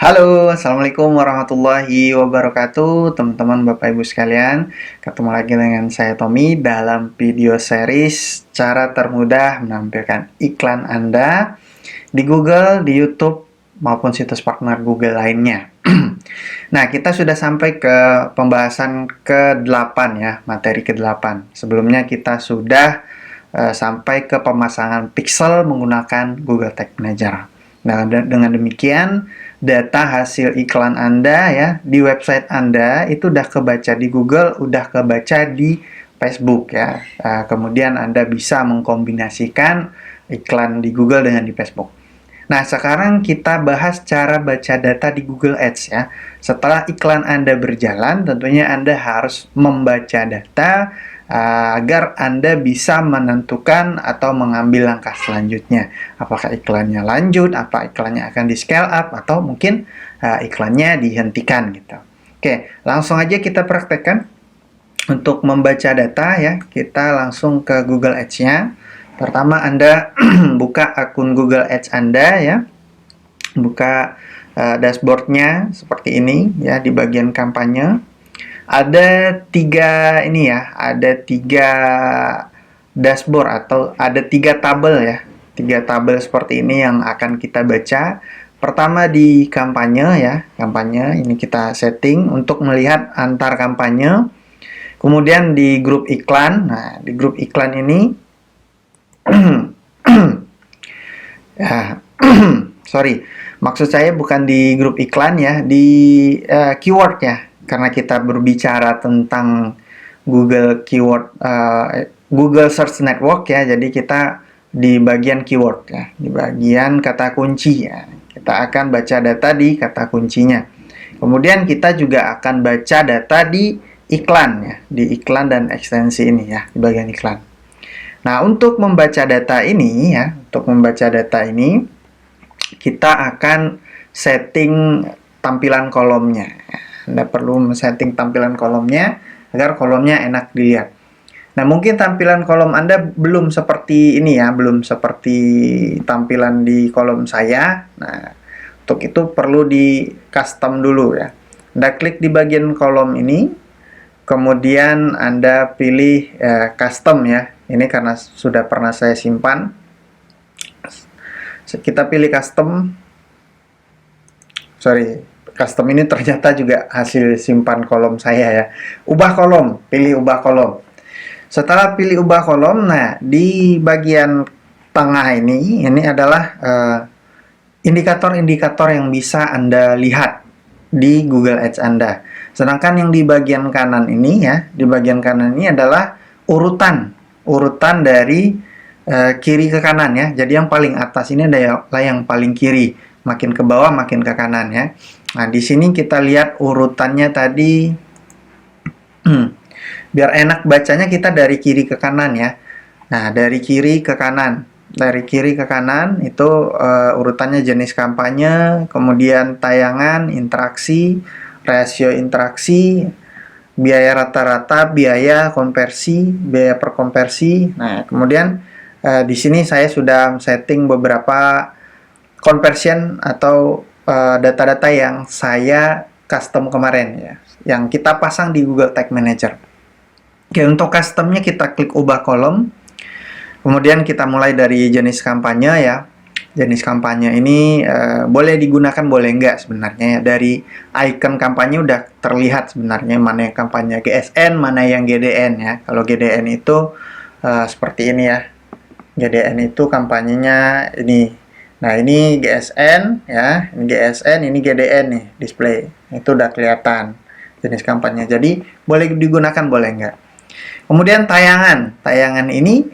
Halo, Assalamualaikum warahmatullahi wabarakatuh, teman-teman Bapak Ibu sekalian. Ketemu lagi dengan saya Tommy dalam video series cara termudah menampilkan iklan Anda di Google, di YouTube, maupun situs partner Google lainnya. Nah, kita sudah sampai ke pembahasan ke-8 ya, materi ke-8. Sebelumnya kita sudah sampai ke pemasangan pixel menggunakan Google Tag Manager. Nah, dengan demikian data hasil iklan Anda ya di website Anda itu udah kebaca di Google, udah kebaca di Facebook ya. Kemudian Anda bisa mengkombinasikan iklan di Google dengan di Facebook. Nah, sekarang kita bahas cara baca data di Google Ads ya. Setelah iklan Anda berjalan, tentunya Anda harus membaca data agar Anda bisa menentukan atau mengambil langkah selanjutnya. Apakah iklannya lanjut, apa iklannya akan di scale up, atau mungkin iklannya dihentikan gitu. Oke, langsung aja kita praktekkan. Untuk membaca data ya, kita langsung ke Google Ads-nya. Pertama Anda buka akun Google Ads Anda ya. Buka dashboard-nya seperti ini ya, di bagian kampanye. Ada tiga ini ya, ada tiga dashboard atau ada tiga tabel ya. Tiga tabel seperti ini yang akan kita baca. Pertama di kampanye ya, kampanye ini kita setting untuk melihat antar kampanye. Kemudian di grup iklan. Nah, di grup iklan ini ya, sorry, maksud saya bukan di grup iklan ya, di keyword ya, karena kita berbicara tentang Google keyword, Google Search Network ya, jadi kita di bagian keyword ya, di bagian kata kunci ya, kita akan baca data di kata kuncinya. Kemudian kita juga akan baca data di iklan ya, di iklan dan ekstensi ini ya, di bagian iklan. Nah, untuk membaca data ini ya, untuk membaca data ini kita akan setting tampilan kolomnya. Anda perlu setting tampilan kolomnya agar kolomnya enak dilihat. Nah, mungkin tampilan kolom Anda belum seperti ini ya, belum seperti tampilan di kolom saya. Nah, untuk itu perlu di custom dulu ya. Anda klik di bagian kolom ini, kemudian Anda pilih custom ya. Ini karena sudah pernah saya simpan. Kita pilih custom. Sorry, custom ini ternyata juga hasil simpan kolom saya ya. Ubah kolom, pilih ubah kolom. Setelah pilih ubah kolom, nah di bagian tengah ini adalah indikator-indikator yang bisa Anda lihat di Google Ads Anda. Sedangkan yang di bagian kanan ini ya, di bagian kanan ini adalah urutan dari kiri ke kanan ya. Jadi yang paling atas ini adalah yang paling kiri, makin ke bawah makin ke kanan ya. Nah, di sini kita lihat urutannya tadi. Biar enak bacanya kita dari kiri ke kanan ya. Nah, dari kiri ke kanan. Dari kiri ke kanan itu urutannya jenis kampanye, kemudian tayangan, interaksi, rasio interaksi, biaya rata-rata, biaya konversi, biaya per konversi. Nah, kemudian di sini saya sudah setting beberapa conversion atau data-data yang saya custom kemarin ya, yang kita pasang di Google Tag Manager. Oke, untuk customnya kita klik ubah kolom. Kemudian kita mulai dari jenis kampanye ya. Jenis kampanye ini boleh digunakan, boleh enggak sebenarnya ya. Dari icon kampanye udah terlihat sebenarnya mana yang kampanye GSN, mana yang GDN ya. Kalau GDN itu seperti ini ya. GDN itu kampanyenya ini. Nah, ini GSN ya, ini GSN, ini GDN nih, display. Itu udah kelihatan jenis kampanye. Jadi boleh digunakan, boleh enggak. Kemudian tayangan ini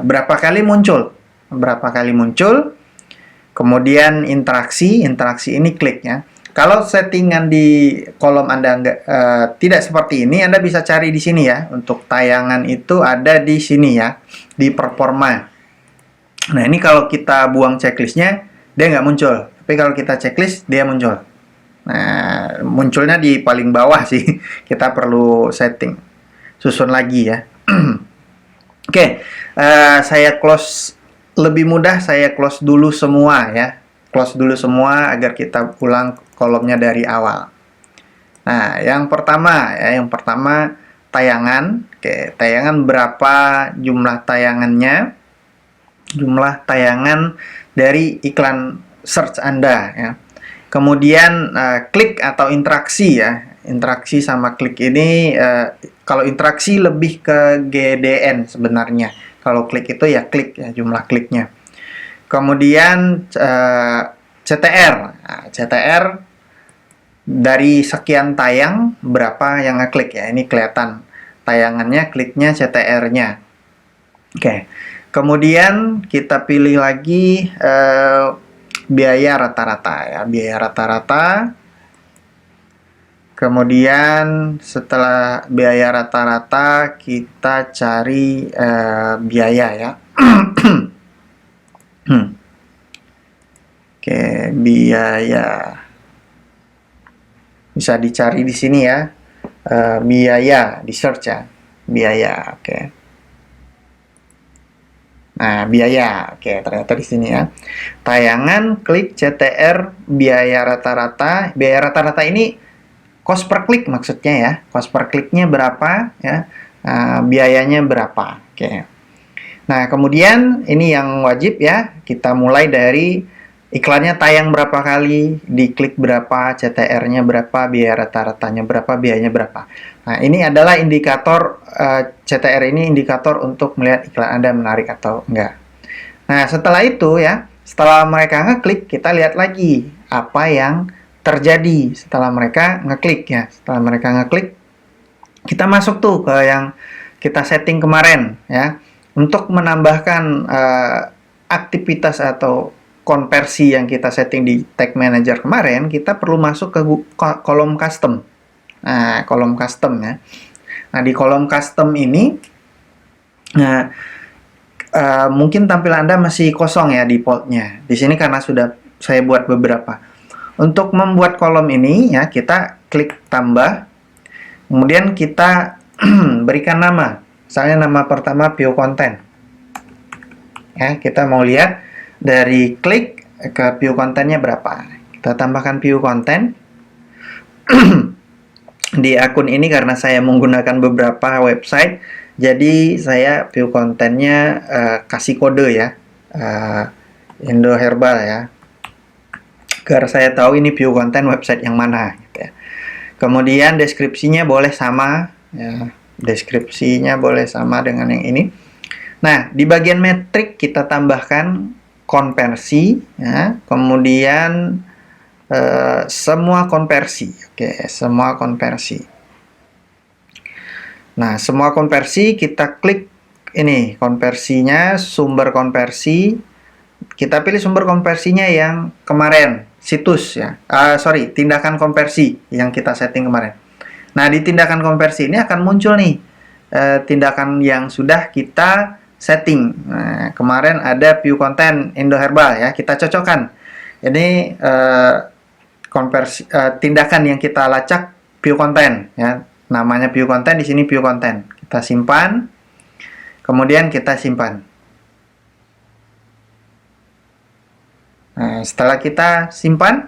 berapa kali muncul, kemudian interaksi ini kliknya. Kalau settingan di kolom Anda tidak seperti ini, Anda bisa cari di sini ya. Untuk tayangan itu ada di sini ya, di performa. Nah, ini kalau kita buang checklistnya, dia nggak muncul. Tapi kalau kita checklist, dia muncul. Nah, munculnya di paling bawah sih. Kita perlu setting. Susun lagi ya. Oke, saya close, lebih mudah saya close dulu semua ya. close dulu semua agar kita ulang kolomnya dari awal. Nah, yang pertama tayangan. Oke, tayangan berapa jumlah tayangannya? Jumlah tayangan dari iklan search Anda ya. Kemudian klik atau interaksi ya. Interaksi sama klik ini kalau interaksi lebih ke GDN sebenarnya. Kalau klik itu ya klik ya, jumlah kliknya. Kemudian CTR. Nah, CTR dari sekian tayang berapa yang ngeklik ya. Ini kelihatan tayangannya, kliknya, CTR-nya. Oke. Kemudian kita pilih lagi biaya rata-rata ya, biaya rata-rata. Kemudian setelah biaya rata-rata kita cari biaya ya. Oke, biaya bisa dicari di sini ya. Biaya di search ya, biaya. Oke. Nah, biaya. Oke, ternyata di sini ya. Tayangan, klik, CTR, biaya rata-rata. Biaya rata-rata ini cost per klik maksudnya ya. Cost per kliknya berapa ya. Biayanya berapa. Oke. Nah, kemudian ini yang wajib ya. Kita mulai dari iklannya tayang berapa kali, diklik berapa, CTR-nya berapa, biaya rata-ratanya berapa, biayanya berapa. Nah, ini adalah indikator CTR ini indikator untuk melihat iklan Anda menarik atau enggak. Nah, setelah itu ya, setelah mereka ngeklik, kita lihat lagi apa yang terjadi setelah mereka ngeklik ya. Setelah mereka ngeklik, kita masuk tuh ke yang kita setting kemarin ya. Untuk menambahkan aktivitas atau konversi yang kita setting di Tag Manager kemarin, kita perlu masuk ke kolom custom. Nah, kolom custom ya. Nah, di kolom custom ini, mungkin tampilan Anda masih kosong ya defaultnya. Di sini karena sudah saya buat beberapa. Untuk membuat kolom ini ya, kita klik tambah. Kemudian kita berikan nama. Misalnya nama pertama view content. Ya, kita mau lihat dari klik ke view kontennya berapa. Kita tambahkan view konten. Di akun ini karena saya menggunakan beberapa website, jadi saya view kontennya kasih kode ya, Indo Herbal ya, agar saya tahu ini view konten website yang mana gitu ya. Kemudian deskripsinya boleh sama ya, deskripsinya boleh sama dengan yang ini. Nah, di bagian metrik kita tambahkan konversi ya, kemudian semua konversi. Oke, semua konversi. Nah, semua konversi kita klik ini konversinya, sumber konversi. Kita pilih sumber konversinya yang kemarin, situs ya. Tindakan konversi yang kita setting kemarin. Nah, di tindakan konversi ini akan muncul nih tindakan yang sudah kita setting. Nah, kemarin ada view content Indo Herbal ya, kita cocokkan. Ini tindakan yang kita lacak view content ya. Namanya view content, di sini view content. Kita simpan. Kemudian kita simpan. Nah, setelah kita simpan,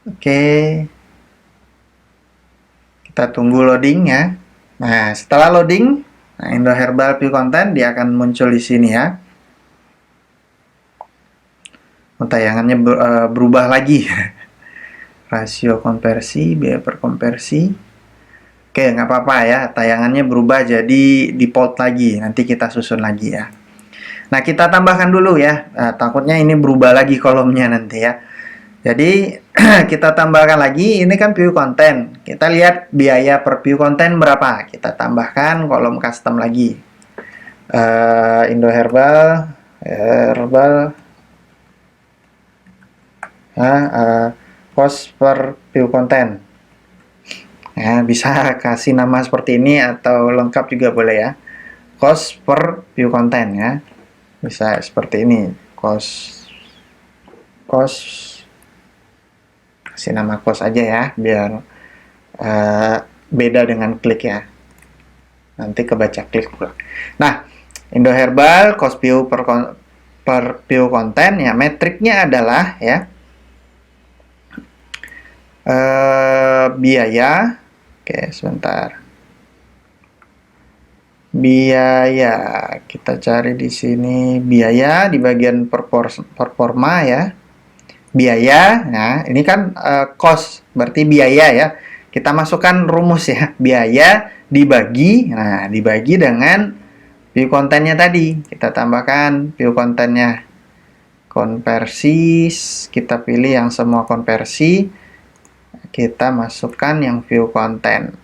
oke, kita tunggu loading ya. Nah, setelah loading, Indo Herbal View Content dia akan muncul di sini ya. Tayangannya berubah lagi. Rasio konversi, biaya per konversi. Oke, nggak apa-apa ya. Tayangannya berubah jadi default lagi. Nanti kita susun lagi ya. Nah, kita tambahkan dulu ya. Takutnya ini berubah lagi kolomnya nanti ya. Jadi kita tambahkan lagi, ini kan view content. Kita lihat biaya per view content berapa. Kita tambahkan kolom custom lagi. Indo Herbal, cost per view content. Ya, bisa kasih nama seperti ini atau lengkap juga boleh ya. Cost per view content ya. Bisa seperti ini. Cost kasih nama cost aja ya, biar beda dengan klik ya. Nanti kebaca klik pula. Nah, Indo Herbal cost view per per view konten ya, metriknya adalah ya biaya. Oke, sebentar. Biaya, kita cari di sini biaya di bagian performa ya. Biaya, nah ini kan cost, berarti biaya ya. Kita masukkan rumus ya, biaya dibagi, nah dibagi dengan view kontennya tadi. Kita tambahkan view kontennya. Konversi, kita pilih yang semua konversi. Kita masukkan yang view konten.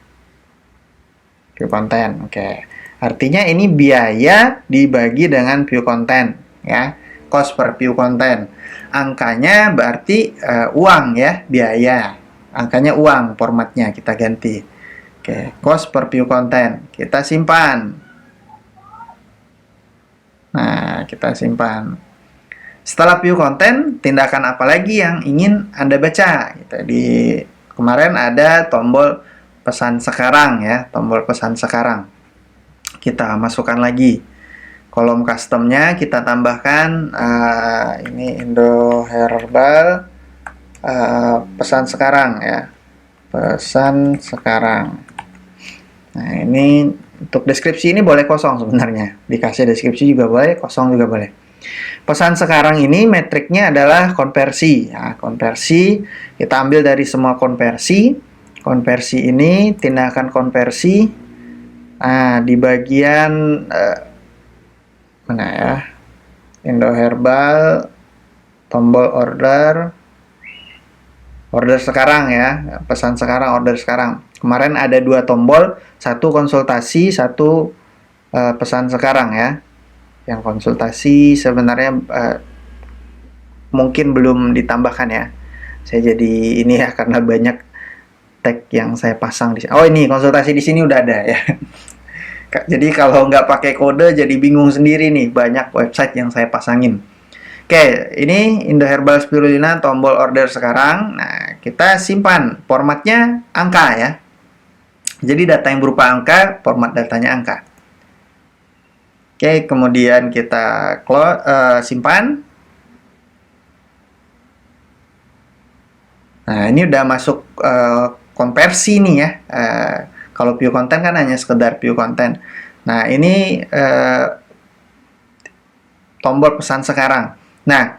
View konten, oke. Artinya ini biaya dibagi dengan view konten ya. Cost per view konten. Angkanya berarti uang ya, biaya. Angkanya uang, formatnya kita ganti. Oke, cost per view konten. Kita simpan. Nah, kita simpan. Setelah view konten, tindakan apa lagi yang ingin Anda baca? Gitu. Di kemarin ada tombol pesan sekarang ya, tombol pesan sekarang. Kita masukkan lagi kolom customnya, kita tambahkan ini Indo Herbal pesan sekarang ya, pesan sekarang. Nah ini untuk deskripsi ini boleh kosong sebenarnya, dikasih deskripsi juga boleh, kosong juga boleh. Pesan sekarang ini metriknya adalah konversi ya, konversi kita ambil dari semua konversi. Konversi ini tindakan konversi. Nah di bagian mana ya, Indo Herbal, tombol order sekarang ya, pesan sekarang, order sekarang. Kemarin ada 2 tombol, satu konsultasi, satu pesan sekarang ya. Yang konsultasi sebenarnya mungkin belum ditambahkan ya. Saya jadi ini ya karena banyak tag yang saya pasang di sini. Oh ini konsultasi di sini udah ada ya. Jadi kalau nggak pakai kode jadi bingung sendiri nih, banyak website yang saya pasangin. Oke, ini Indo Herbal Spirulina tombol order sekarang. Nah, kita simpan formatnya angka ya. Jadi data yang berupa angka, format datanya angka. Oke, kemudian kita simpan. Nah, ini udah masuk konversi nih ya. Kalau view konten kan hanya sekedar view konten. Nah, ini tombol pesan sekarang. Nah,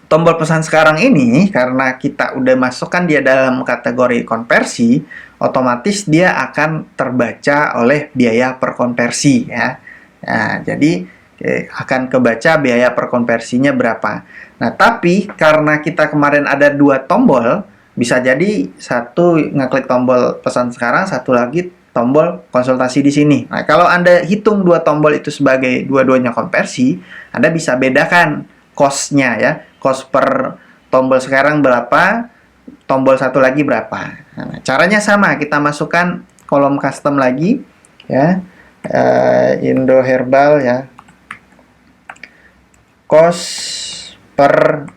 tombol pesan sekarang ini karena kita udah masukkan dia dalam kategori konversi, otomatis dia akan terbaca oleh biaya per konversi ya. Nah, jadi akan kebaca biaya per konversinya berapa. Nah, tapi karena kita kemarin ada 2 tombol, bisa jadi satu ngeklik tombol pesan sekarang, satu lagi tombol konsultasi di sini. Nah, kalau Anda hitung 2 tombol itu sebagai dua-duanya konversi, Anda bisa bedakan cost-nya ya. Cost per tombol sekarang berapa, tombol satu lagi berapa. Nah, caranya sama, kita masukkan kolom custom lagi ya. Indo Herbal ya, cost per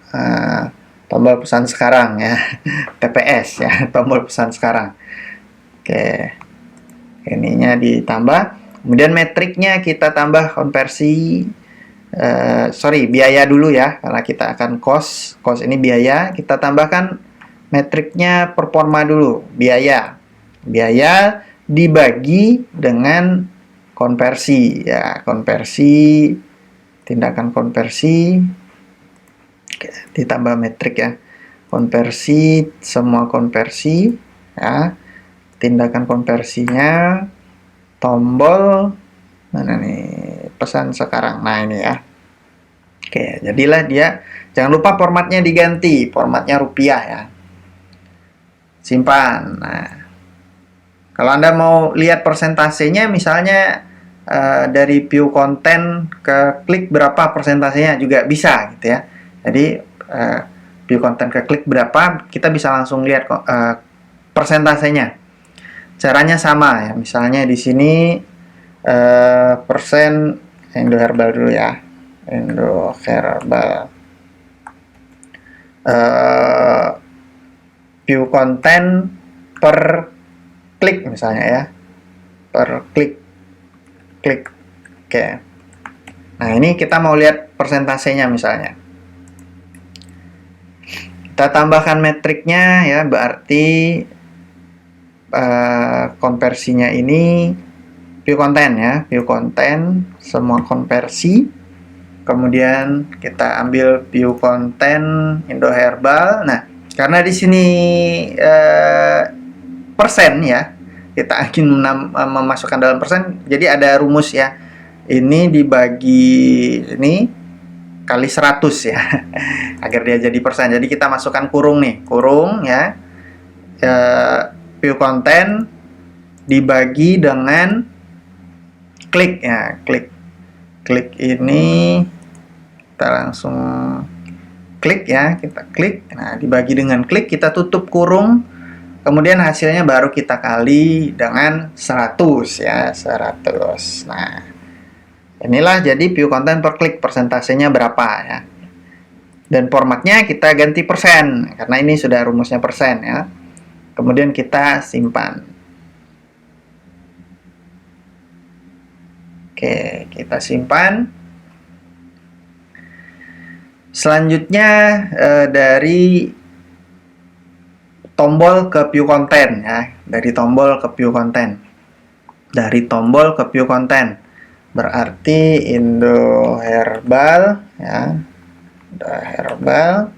tombol pesan sekarang ya, TPS ya, tombol pesan sekarang. Oke, ininya ditambah, kemudian metriknya kita tambah konversi, biaya dulu ya, karena kita akan cost ini biaya, kita tambahkan metriknya performa dulu, biaya dibagi dengan konversi ya, konversi, tindakan konversi, ditambah metrik ya, konversi, semua konversi ya, tindakan konversinya, tombol mana nih, pesan sekarang. Nah ini ya. Oke, jadilah dia, jangan lupa formatnya diganti, formatnya rupiah ya, simpan. Nah, kalau Anda mau lihat persentasenya, misalnya dari view konten ke klik berapa persentasenya juga bisa gitu ya. Jadi view konten ke klik berapa, kita bisa langsung lihat persentasenya. Caranya sama ya. Misalnya di sini persen Indo Herbal dulu ya. Indo Herbal. View konten per klik misalnya ya, per klik. Oke, Nah, ini kita mau lihat persentasenya misalnya. Kita tambahkan metriknya ya, berarti konversinya ini view konten ya, view konten semua konversi. Kemudian kita ambil view konten Indo Herbal. Nah, karena di sini persen ya, kita ingin memasukkan dalam persen, jadi ada rumus ya. Ini dibagi ini kali 100 ya, agar dia jadi persen. Jadi kita masukkan kurung nih, kurung ya, view konten dibagi dengan klik ya, klik ini kita langsung klik ya, kita klik. Nah, dibagi dengan klik, kita tutup kurung, kemudian hasilnya baru kita kali dengan 100 ya, 100. Nah, inilah jadi view konten per klik, persentasenya berapa ya. Dan formatnya kita ganti persen, karena ini sudah rumusnya persen ya. Kemudian kita simpan. Oke, kita simpan. Selanjutnya dari tombol ke view konten ya, dari tombol ke view konten. Dari tombol ke view konten. Berarti Indo Herbal ya. Indo Herbal.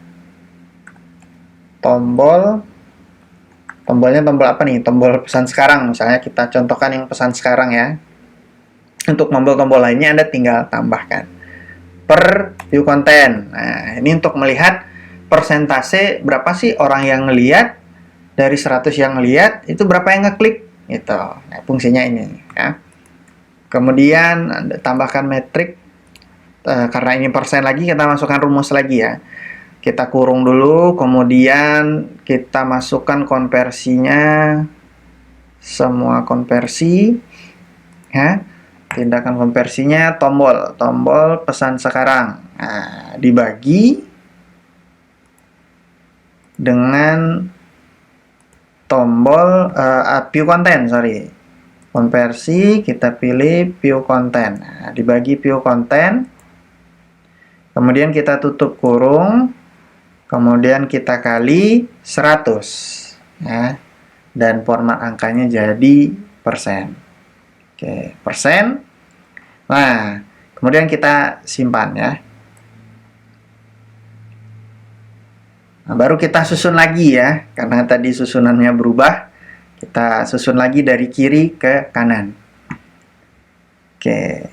Tombolnya tombol apa nih? Tombol pesan sekarang. Misalnya kita contohkan yang pesan sekarang ya. Untuk tombol-tombol lainnya Anda tinggal tambahkan per view konten. Nah, ini untuk melihat persentase berapa sih orang yang ngelihat, dari 100 yang ngelihat itu berapa yang ngeklik gitu. Nah, fungsinya ini ya. Kemudian Anda tambahkan metrik, karena ini persen lagi, kita masukkan rumus lagi ya. Kita kurung dulu, kemudian kita masukkan konversinya, semua konversi ya. Tindakan konversinya tombol pesan sekarang. Nah, dibagi dengan tombol view konten, konversi, kita pilih view konten. Nah, dibagi view konten, kemudian kita tutup kurung, kemudian kita kali 100 ya, dan format angkanya jadi persen. Oke, persen. Nah, kemudian kita simpan ya. Nah, baru kita susun lagi ya, karena tadi susunannya berubah. Kita susun lagi dari kiri ke kanan. Oke.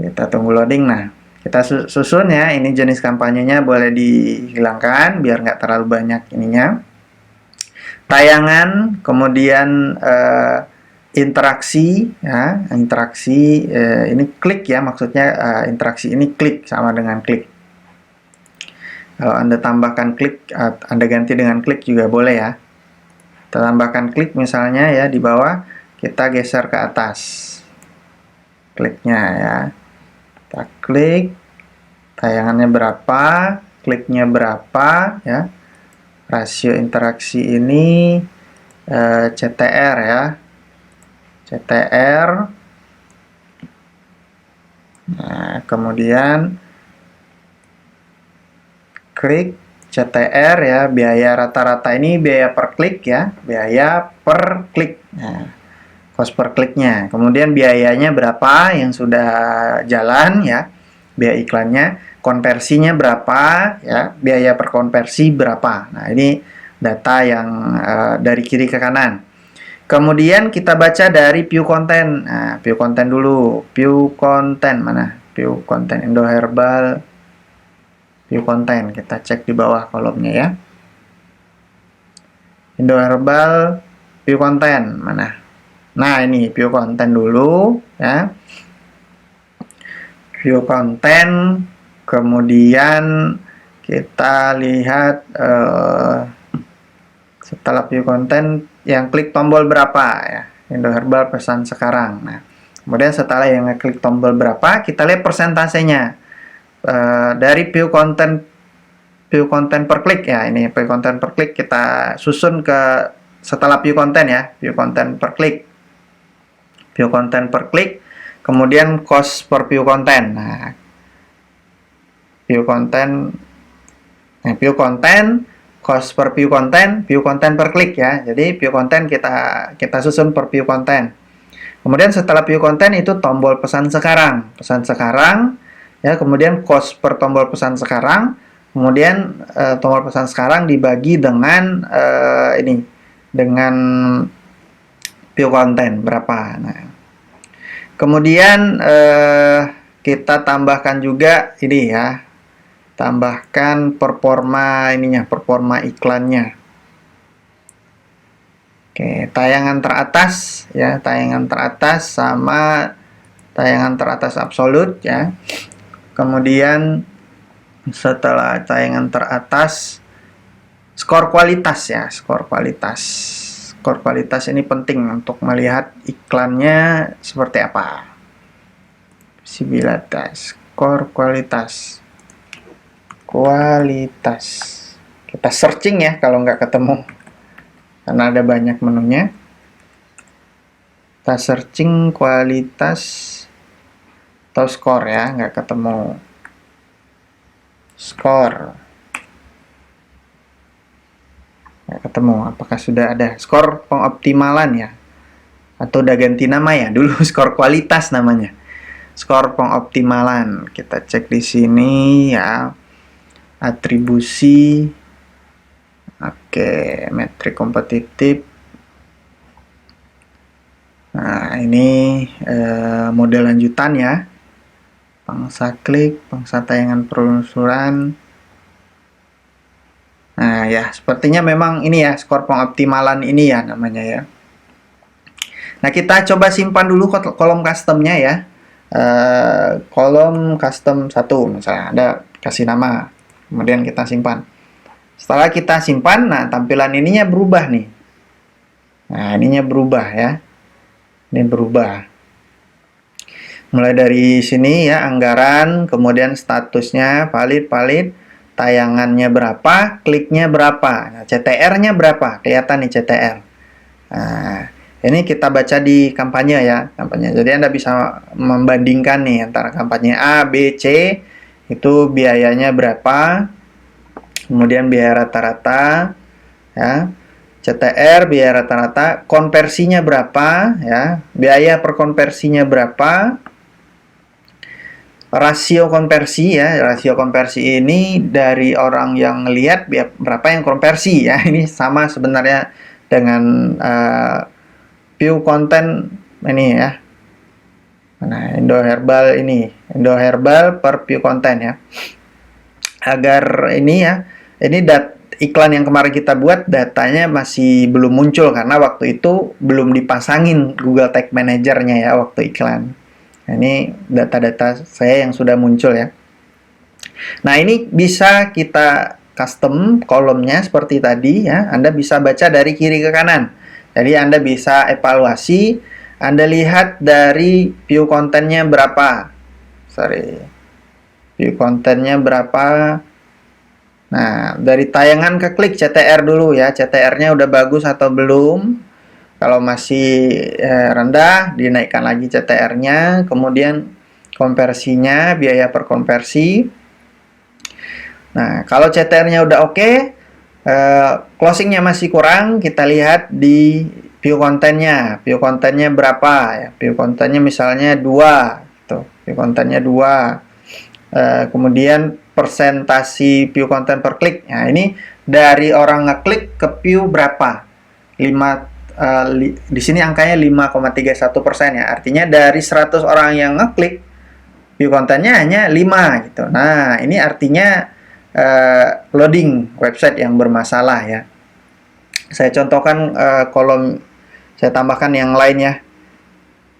Kita tunggu loading. Nah, kita susun ya. Ini jenis kampanyenya boleh dihilangkan biar nggak terlalu banyak ininya. Tayangan, kemudian interaksi ya, interaksi ini klik ya, maksudnya interaksi ini klik sama dengan klik. Kalau Anda tambahkan klik, Anda ganti dengan klik juga boleh ya. Kita tambahkan klik misalnya ya, di bawah kita geser ke atas kliknya ya. Kita klik, tayangannya berapa, kliknya berapa ya. Rasio interaksi ini CTR ya. CTR. Nah, kemudian klik CTR ya, biaya rata-rata ini biaya per klik ya, biaya per klik. Nah, cost per kliknya. Kemudian biayanya berapa yang sudah jalan ya, biaya iklannya, konversinya berapa ya, biaya per konversi berapa. Nah, ini data yang dari kiri ke kanan. Kemudian kita baca dari view konten. Nah, view konten dulu. View konten mana? View konten Indo Herbal. View konten. Kita cek di bawah kolomnya ya. Indo Herbal view konten mana? Nah, ini view konten dulu ya. View konten. Kemudian kita lihat setelah view konten yang klik tombol berapa ya, Indo Herbal pesan sekarang. Nah, kemudian setelah yang klik tombol berapa, kita lihat persentasenya dari view konten per klik ya. Ini view konten per klik kita susun ke setelah view konten ya, view konten per klik, view konten per klik. kemudian cost per view konten. Nah, view konten, view konten, cost per view konten per klik ya. Jadi view konten kita susun per view konten. Kemudian setelah view konten itu tombol pesan sekarang, ya. Kemudian cost per tombol pesan sekarang. Kemudian tombol pesan sekarang dibagi dengan dengan view konten berapa. Nah, kemudian kita tambahkan juga ini ya, tambahkan performa performa iklannya. Oke, tayangan teratas ya, tayangan teratas sama tayangan teratas absolut ya. Kemudian setelah tayangan teratas, skor kualitas ya, skor kualitas. Skor kualitas ini penting untuk melihat iklannya seperti apa. Visibilitas, skor kualitas. Kualitas. Kita searching ya kalau nggak ketemu. Karena ada banyak menunya. Kita searching kualitas atau skor ya, nggak ketemu. Skor. Nggak ketemu. Apakah sudah ada? Skor pengoptimalan ya. Atau udah ganti nama ya. Dulu skor kualitas namanya. Skor pengoptimalan. Kita cek di sini ya. Atribusi. Oke, metrik kompetitif. Nah, ini model lanjutan ya. Pangsa klik, pangsa tayangan penelusuran. Nah, ya, sepertinya memang ini ya, skor pengoptimalan ini ya namanya ya. Nah, kita coba simpan dulu kolom customnya ya. Kolom custom 1 misalnya, ada kasih nama. Kemudian kita simpan. Setelah kita simpan, nah tampilan ininya berubah nih. Nah, ininya berubah ya. Ini berubah. Mulai dari sini ya, anggaran, kemudian statusnya valid, tayangannya berapa, kliknya berapa, nah, CTR-nya berapa, kelihatan nih CTR. Nah, ini kita baca di kampanye ya, kampanye. Jadi Anda bisa membandingkan nih antara kampanye A, B, C, itu biayanya berapa, kemudian biaya rata-rata, ya, CTR, biaya rata-rata, konversinya berapa, ya, biaya per konversinya berapa, rasio konversi ya, rasio konversi ini dari orang yang ngelihat berapa yang konversi ya, ini sama sebenarnya dengan view konten ini ya. Nah, Indoherbal ini, Indoherbal per view konten ya. Agar ini ya, ini iklan yang kemarin kita buat datanya masih belum muncul karena waktu itu belum dipasangin Google Tag Manager-nya ya waktu iklan. Nah, ini data-data saya yang sudah muncul ya. Nah, ini bisa kita custom kolomnya seperti tadi ya. Anda bisa baca dari kiri ke kanan. Jadi Anda bisa evaluasi, Anda lihat dari view kontennya berapa. View kontennya berapa. Nah, dari tayangan ke klik CTR dulu ya. CTR-nya udah bagus atau belum? Kalau masih rendah, dinaikkan lagi CTR-nya. Kemudian konversinya, biaya per konversi. Nah, kalau CTR-nya udah oke, closing-nya masih kurang, kita lihat di view kontennya. View kontennya berapa ya? View kontennya misalnya 2. Tuh, view kontennya 2. Kemudian persentasi view konten per klik. Nah, ini dari orang ngeklik ke view berapa? Di sini angkanya 5,31% ya. Artinya dari 100 orang yang ngeklik, view kontennya hanya 5 gitu. Nah, ini artinya loading website yang bermasalah ya. Saya contohkan kolom, saya tambahkan yang lain ya.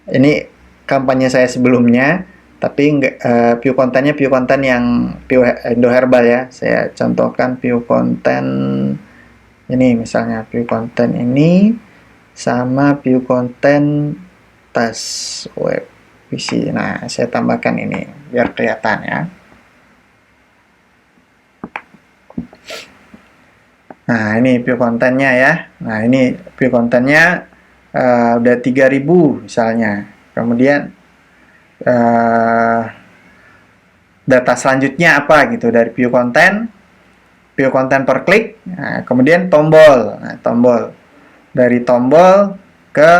Ini kampanye saya sebelumnya. Tapi view kontennya view konten yang view Indoherbal ya. Saya contohkan view konten ini, misalnya view konten ini sama view konten tas web PC. Nah, saya tambahkan ini biar kelihatan ya. Nah, ini view kontennya ya. Nah, ini view kontennya udah 3000 misalnya. Kemudian data selanjutnya apa gitu dari view content per klik. Nah, kemudian tombol. Nah, tombol dari tombol ke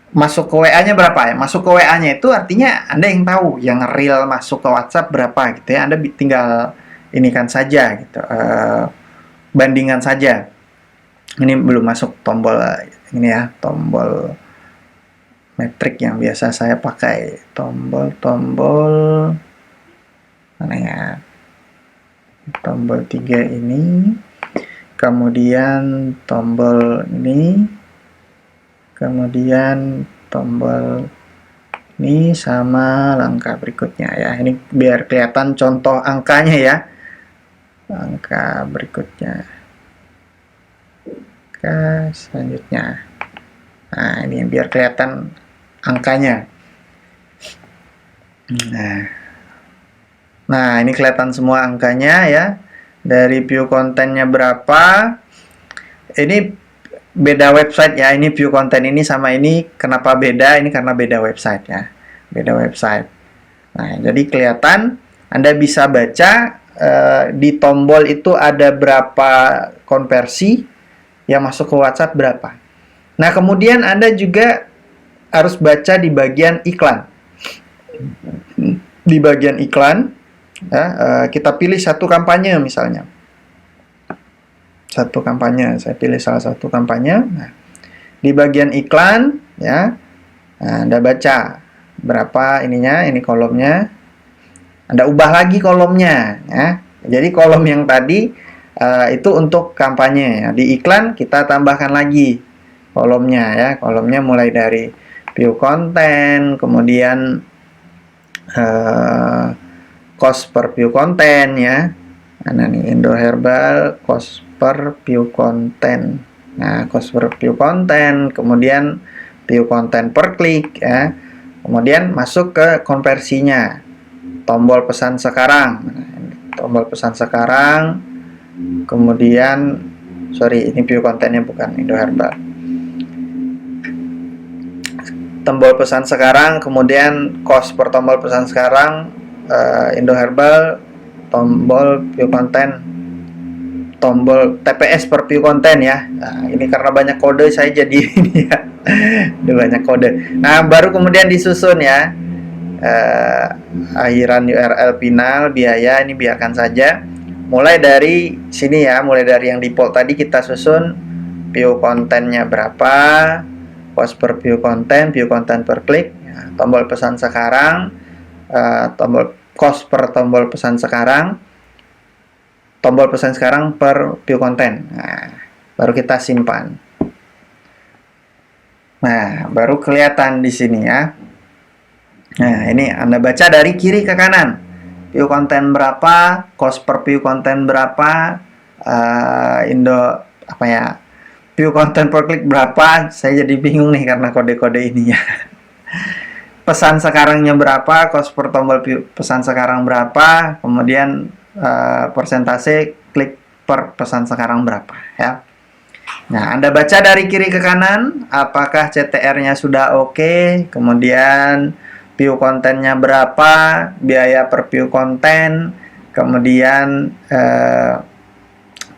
masuk ke WA-nya berapa ya? Masuk ke WA-nya itu artinya Anda yang tahu, yang real masuk ke WhatsApp berapa gitu ya. Anda tinggal ini kan saja gitu, bandingkan saja. Ini belum masuk tombol ini ya, tombol metrik yang biasa saya pakai, tombol mana ya, tombol 3 ini, kemudian tombol ini, kemudian tombol ini sama langkah berikutnya ya. Ini biar kelihatan contoh angkanya ya. Langkah berikutnya, ke selanjutnya. Nah, ini biar kelihatan angkanya. Nah, ini kelihatan semua angkanya ya. Dari view kontennya berapa. Ini beda website ya. Ini view konten ini sama ini. Kenapa beda? Ini karena beda website ya. Beda website. Nah, jadi kelihatan Anda bisa baca di tombol itu ada berapa konversi yang masuk ke WhatsApp berapa. Nah, kemudian Anda juga harus baca di bagian iklan. Di bagian iklan, ya, kita pilih satu kampanye misalnya. Satu kampanye, saya pilih salah satu kampanye. Nah, di bagian iklan, ya, nah, Anda baca berapa ininya, ini kolomnya. Anda ubah lagi kolomnya, ya. Jadi kolom yang tadi itu untuk kampanye. Ya. Di iklan kita tambahkan lagi kolomnya ya. Kolomnya mulai dari view konten, kemudian cost per view konten ya. Nah, nih Indo Herbal cost per view konten. Nah, cost per view konten, kemudian view konten per klik ya. Kemudian masuk ke konversinya. Tombol pesan sekarang. Tombol pesan sekarang. Kemudian ini view kontennya bukan Indo Herbal. Tombol pesan sekarang, kemudian cost per tombol pesan sekarang, Indo Herbal, tombol view konten, tombol TPS per view konten ya. Nah, ini karena banyak kode saya jadi ini ya. Banyak kode. Nah, baru kemudian disusun ya. Akhiran URL final, biaya ini biarkan saja. Mulai dari sini ya, mulai dari yang default tadi kita susun view kontennya berapa, cost per view konten per klik, ya, tombol pesan sekarang, tombol cost per tombol pesan sekarang, tombol pesan sekarang per view konten. Nah, baru kita simpan. Nah, baru kelihatan di sini ya. Nah, ini Anda baca dari kiri ke kanan. View konten berapa, cost per view konten berapa, view konten per klik berapa. Saya jadi bingung nih karena kode-kode ini ya. Pesan sekarangnya berapa, cost per tombol pesan sekarang berapa, kemudian persentase klik per pesan sekarang berapa ya. Nah, Anda baca dari kiri ke kanan, apakah CTR-nya sudah oke, kemudian view kontennya berapa, biaya per view konten, kemudian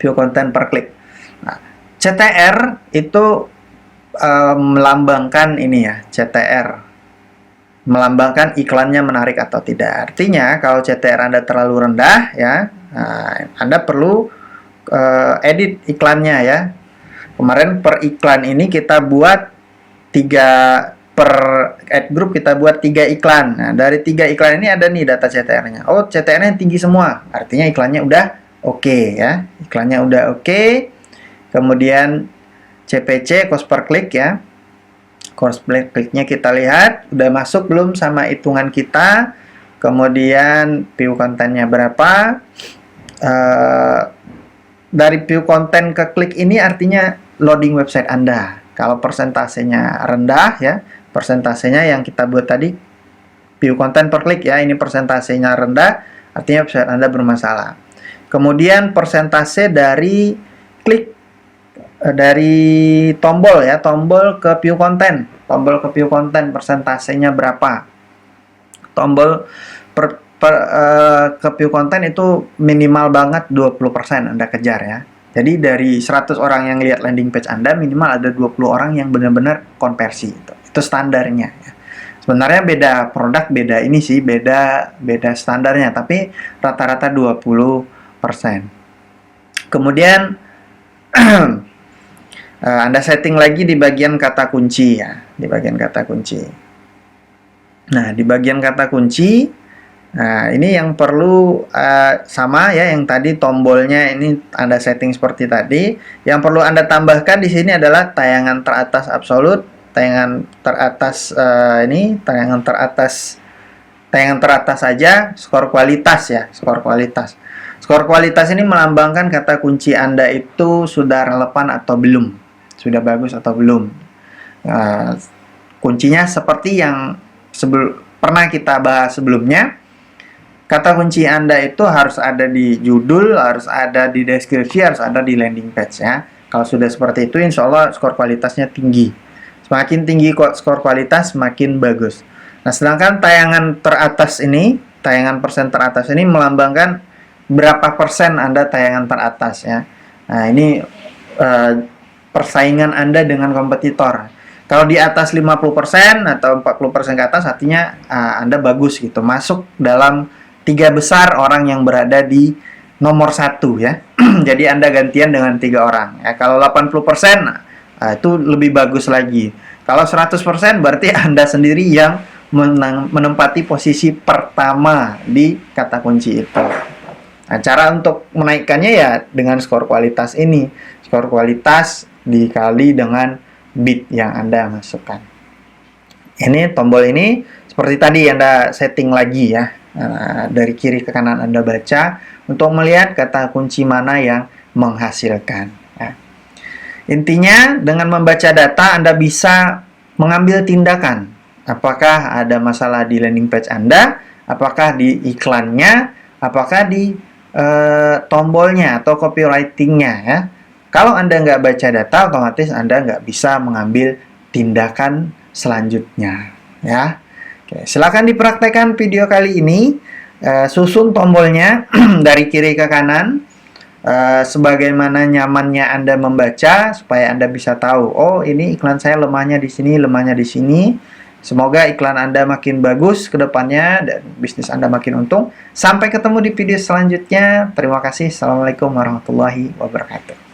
view konten per klik. Nah, CTR itu melambangkan ini ya, CTR. Melambangkan iklannya menarik atau tidak. Artinya, kalau CTR Anda terlalu rendah, ya, Anda perlu edit iklannya ya. Kemarin per iklan ini kita buat 3 per ad group kita buat 3 iklan. Nah, dari 3 iklan ini ada nih data CTR-nya. Oh, CTR-nya tinggi semua. Artinya iklannya udah oke ya. Iklannya udah oke. Kemudian CPC, cost per klik ya. Cost per kliknya kita lihat udah masuk belum sama hitungan kita. Kemudian view kontennya berapa? Dari view konten ke klik ini artinya loading website Anda. Kalau persentasenya rendah ya, persentasenya yang kita buat tadi view konten per klik ya, ini persentasenya rendah, artinya website Anda bermasalah. Kemudian persentase dari klik dari tombol ya, tombol ke view konten. Tombol ke view konten persentasenya berapa? Tombol ke view konten itu minimal banget 20% Anda kejar ya. Jadi dari 100 orang yang lihat landing page Anda, minimal ada 20 orang yang benar-benar konversi. Itu standarnya ya. Sebenarnya beda produk, beda ini sih, beda standarnya, tapi rata-rata 20%. Kemudian Anda setting lagi di bagian kata kunci ya, di bagian kata kunci. Nah, di bagian kata kunci, nah ini yang perlu sama ya, yang tadi tombolnya ini Anda setting seperti tadi. Yang perlu Anda tambahkan di sini adalah tayangan teratas absolut, tayangan teratas tayangan teratas saja, skor kualitas ya, skor kualitas. Skor kualitas ini melambangkan kata kunci Anda itu sudah relevan atau belum, sudah bagus atau belum. Kuncinya seperti yang pernah kita bahas sebelumnya. Kata kunci Anda itu harus ada di judul, harus ada di deskripsi, harus ada di landing page ya. Kalau sudah seperti itu, insya Allah skor kualitasnya tinggi. Semakin tinggi skor kualitas, semakin bagus. Nah, sedangkan tayangan teratas ini, tayangan persen teratas ini melambangkan berapa persen Anda tayangan teratas ya. Nah, ini persaingan Anda dengan kompetitor. Kalau di atas 50% atau 40% ke atas, artinya Anda bagus gitu, masuk dalam 3 besar orang yang berada di nomor 1 ya. Jadi Anda gantian dengan 3 orang ya. Kalau 80% itu lebih bagus lagi. Kalau 100% berarti Anda sendiri yang menempati posisi pertama di kata kunci itu. Nah, cara untuk menaikkannya ya dengan skor kualitas ini. Skor kualitas dikali dengan bit yang Anda masukkan. Ini tombol ini seperti tadi Anda setting lagi ya. Dari kiri ke kanan Anda baca untuk melihat kata kunci mana yang menghasilkan ya. Intinya dengan membaca data Anda bisa mengambil tindakan, apakah ada masalah di landing page Anda, apakah di iklannya, apakah di tombolnya atau copywritingnya ya. Kalau Anda nggak baca data, otomatis Anda nggak bisa mengambil tindakan selanjutnya ya. Oke, silakan dipraktekkan video kali ini. Susun tombolnya dari kiri ke kanan, sebagaimana nyamannya Anda membaca, supaya Anda bisa tahu, oh ini iklan saya lemahnya di sini, lemahnya di sini. Semoga iklan Anda makin bagus ke depannya dan bisnis Anda makin untung. Sampai ketemu di video selanjutnya. Terima kasih. Assalamualaikum warahmatullahi wabarakatuh.